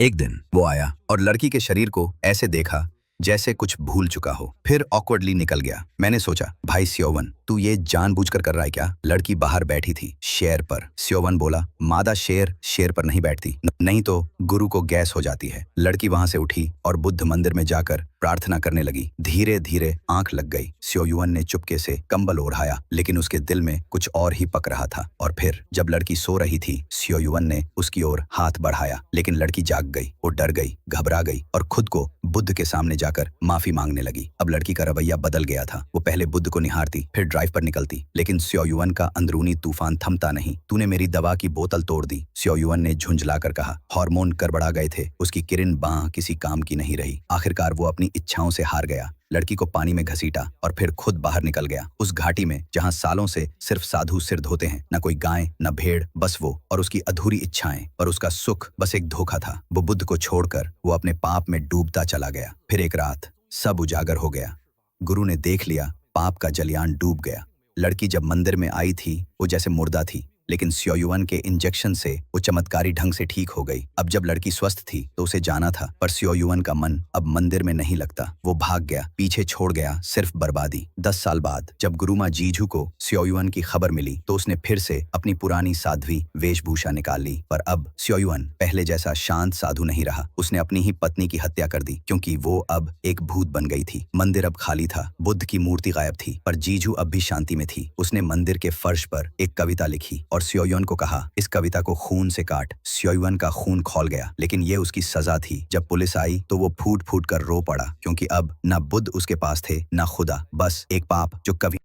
एक दिन वो आया और लड़की के शरीर को ऐसे देखा जैसे कुछ भूल चुका हो, फिर ऑकवर्डली निकल गया। मैंने सोचा, भाई स्योवन, तू ये जानबूझकर कर रहा है क्या? लड़की बाहर बैठी थी, शेर पर। स्योवन बोला, मादा शेर शेर पर नहीं बैठती, नहीं तो गुरु को गैस हो जाती है। लड़की वहां से उठी और बुद्ध मंदिर में जाकर प्रार्थना करने लगी। धीरे धीरे आंख लग गई। स्योयुअन ने चुपके से कंबल ओढ़ाया, लेकिन उसके दिल में कुछ और ही पक रहा था। और फिर जब लड़की सो रही थी, स्योयुअन ने उसकी ओर हाथ बढ़ाया, लेकिन लड़की जाग गई। वो डर गई, घबरा गई और खुद को बुद्ध के सामने जाकर माफी मांगने लगी। अब लड़की का रवैया बदल गया था। वो पहले बुद्ध को निहारती, फिर ड्राइव पर निकलती, लेकिन स्योयुअन का अंदरूनी तूफान थमता नहीं। तूने मेरी दवा की बोतल तोड़ दी, स्योयुअन ने झुंझलाकर कहा। हार्मोन गड़बड़ा गए थे, उसकी किरण बांह किसी काम की नहीं रही। आखिरकार वो अपनी इच्छाओं से हार गया। लड़की को पानी में घसीटा और फिर खुद बाहर निकल गया, उस घाटी में जहां सालों से सिर्फ साधु सिर धोते हैं। न कोई गाय, न भेड़, बस वो और उसकी अधूरी इच्छाएं। और उसका सुख बस एक धोखा था। वो बुद्ध को छोड़कर वो अपने पाप में डूबता चला गया। फिर एक रात सब उजागर हो गया। गुरु ने देख लिया, पाप का जलयान डूब गया। लड़की जब मंदिर में आई थी, वो जैसे मुर्दा थी, लेकिन स्योयुअन के इंजेक्शन से वो चमत्कारी ढंग से ठीक हो गई। अब जब लड़की स्वस्थ थी तो उसे जाना था, पर स्योयुअन का मन अब मंदिर में नहीं लगता। वो भाग गया, पीछे छोड़ गया सिर्फ बर्बादी। 10 साल बाद जब गुरुमा जीजू को स्योयुअन की खबर मिली तो उसने फिर से अपनी पुरानी साध्वी वेशभूषा निकाल ली। पर अब स्योयुअन पहले जैसा शांत साधु नहीं रहा। उसने अपनी ही पत्नी की हत्या कर दी, क्योंकि वो अब एक भूत बन गई थी। मंदिर अब खाली था, बुद्ध की मूर्ति गायब थी, पर जीजू अब भी शांति में थी। उसने मंदिर के फर्श पर एक कविता लिखी और स्योयुअन को कहा, इस कविता को खून से काट। स्योयुअन का खून खौल गया, लेकिन ये उसकी सजा थी। जब पुलिस आई तो वो फूट फूट कर रो पड़ा, क्योंकि अब न बुद्ध उसके पास थे, न खुदा, बस एक पाप जो कभी